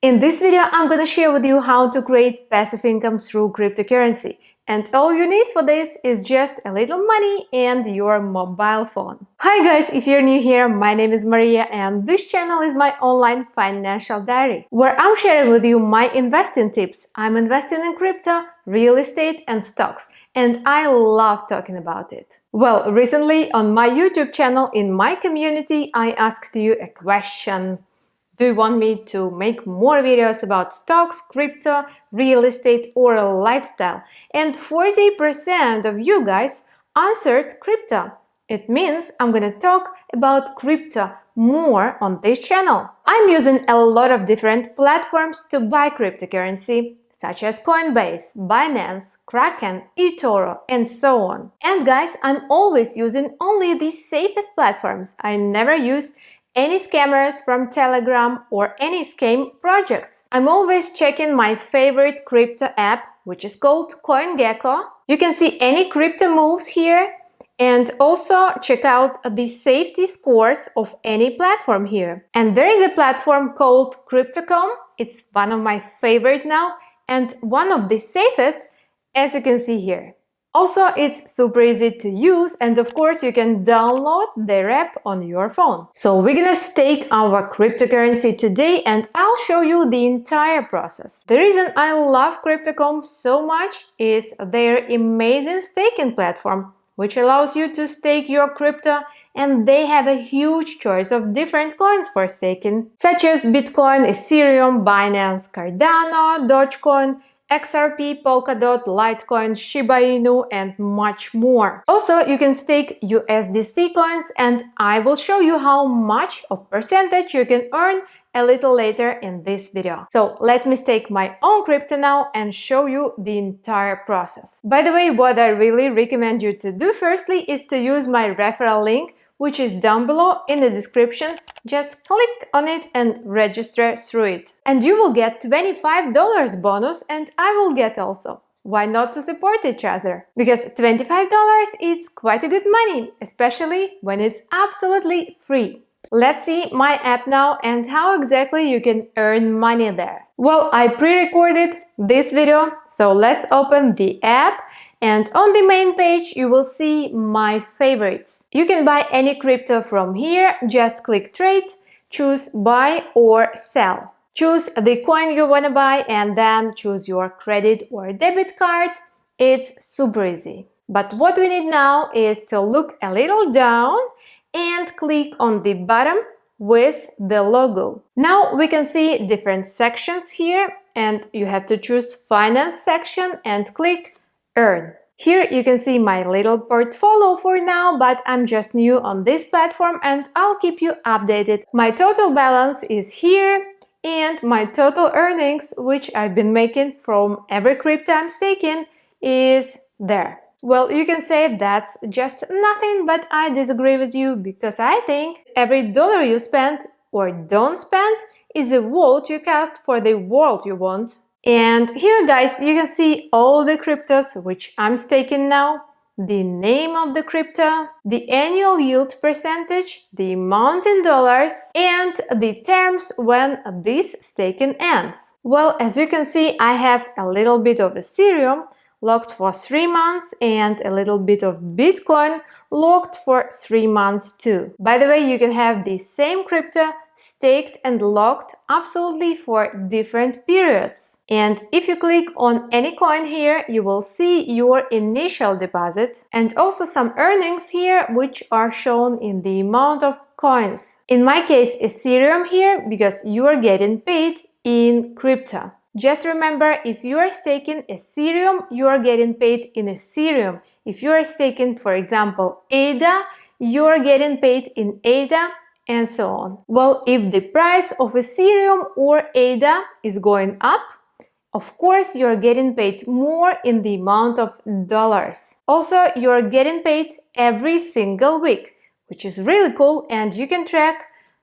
In this video, I'm gonna share with you how to create passive income through cryptocurrency. And all you need for this is just a little money and your mobile phone. Hi guys, if you're new here, my name is Maria and this channel is my online financial diary, where I'm sharing with you my investing tips. I'm investing in crypto, real estate and stocks, and I love talking about it. Well, recently on my YouTube channel, in my community, I asked you a question. Do you want me to make more videos about stocks, crypto, real estate or lifestyle? And 40% of you guys answered crypto. It means I'm gonna talk about crypto more on this channel. I'm using a lot of different platforms to buy cryptocurrency, such as Coinbase, Binance, Kraken, eToro, and so on. And guys, I'm always using only the safest platforms. I never use any scammers from Telegram or any scam projects. I'm always checking my favorite crypto app, which is called CoinGecko. You can see any crypto moves here and also check out the safety scores of any platform here. And there is a platform called Crypto.com. It's one of my favorite now and one of the safest, as you can see here. Also, it's super easy to use and of course you can download their app on your phone. So we're gonna stake our cryptocurrency today and I'll show you the entire process. The reason I love Crypto.com so much is their amazing staking platform, which allows you to stake your crypto, and they have a huge choice of different coins for staking, such as Bitcoin, Ethereum, Binance, Cardano, Dogecoin, XRP, Polkadot, Litecoin, Shiba Inu, and much more. Also, you can stake USDC coins and I will show you how much of percentage you can earn a little later in this video. So let me stake my own crypto now and show you the entire process. By the way, what I really recommend you to do firstly is to use my referral link, which is down below in the description. Just click on it and register through it. And you will get $25 bonus and I will get also. Why not to support each other? Because $25 is quite a good money, especially when it's absolutely free. Let's see my app now and how exactly you can earn money there. Well, I pre-recorded this video, so let's open the app. And on the main page, you will see my favorites. You can buy any crypto from here. Just click trade, choose buy or sell. Choose the coin you want to buy and then choose your credit or debit card. It's super easy. But what we need now is to look a little down and click on the bottom with the logo. Now we can see different sections here and you have to choose finance section and click earn. Here you can see my little portfolio for now, but I'm just new on this platform and I'll keep you updated. My total balance is here and my total earnings, which I've been making from every crypto I'm staking, is there. Well, you can say that's just nothing, but I disagree with you because I think every dollar you spend or don't spend is a vote you cast for the world you want. And here guys, you can see all the cryptos which I'm staking now, the name of the crypto, the annual yield percentage, the amount in dollars, and the terms when this staking ends. Well, as you can see, I have a little bit of Ethereum locked for 3 months and a little bit of Bitcoin locked for 3 months too. By the way, you can have the same crypto staked and locked absolutely for different periods. And if you click on any coin here, you will see your initial deposit and also some earnings here, which are shown in the amount of coins. In my case, Ethereum here, because you are getting paid in crypto. Just remember, if you are staking Ethereum, you are getting paid in Ethereum. If you are staking, for example, ADA, you are getting paid in ADA, and so on. Well, if the price of Ethereum or ADA is going up, of course, you're getting paid more in the amount of dollars. Also, you're getting paid every single week, which is really cool, and you can track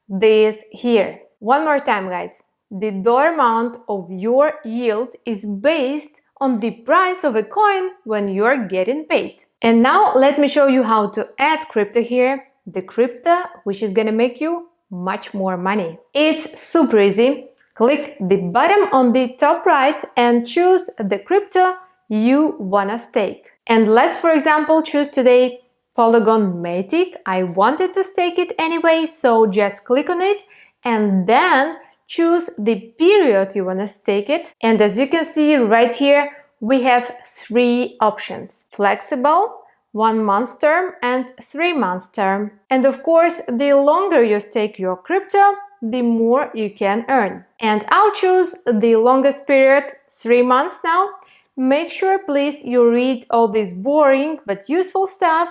this here. One more time, guys. The dollar amount of your yield is based on the price of a coin when you're getting paid. And now let me show you how to add crypto here, the crypto which is gonna make you much more money. It's super easy. Click the button on the top right and choose the crypto you wanna stake. And let's, for example, choose today Polygon Matic. I wanted to stake it anyway, so just click on it and then choose the period you wanna stake it. And as you can see right here, we have 3 options: flexible, 1 month term and 3 months term. And of course, the longer you stake your crypto, the more you can earn. And I'll choose the longest period, 3 months now. Make sure please you read all this boring but useful stuff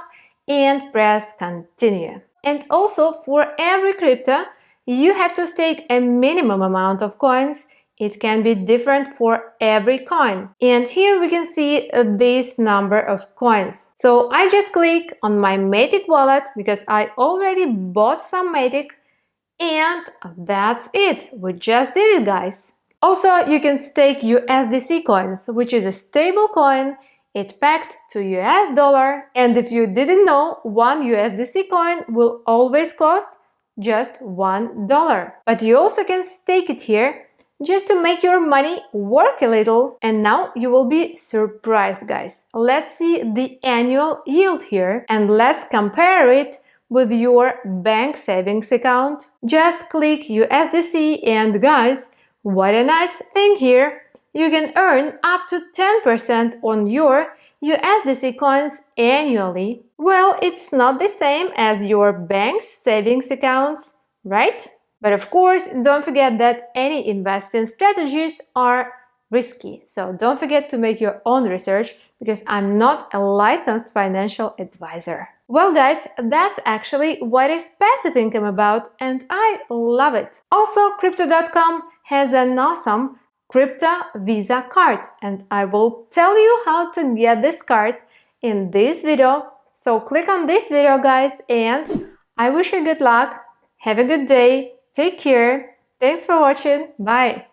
and press continue. And also for every crypto, you have to stake a minimum amount of coins. It can be different for every coin. And here we can see this number of coins. So I just click on my Matic wallet because I already bought some Matic, and that's it. We just did it, guys. Also, you can stake USDC coins, which is a stable coin. It's pegged to US dollar. And if you didn't know, 1 USDC coin will always cost just $1. But you also can stake it here just to make your money work a little. And now you will be surprised, guys. Let's see the annual yield here and let's compare it with your bank savings account. Just click USDC and guys, what a nice thing here. You can earn up to 10% on your USDC coins annually. Well, it's not the same as your bank's savings accounts, right? But of course, don't forget that any investing strategies are risky. So don't forget to make your own research because I'm not a licensed financial advisor. Well, guys, that's actually what is passive income about, and I love it. Also, Crypto.com has an awesome Crypto Visa card, and I will tell you how to get this card in this video. So click on this video, guys, and I wish you good luck. Have a good day. Take care. Thanks for watching. Bye.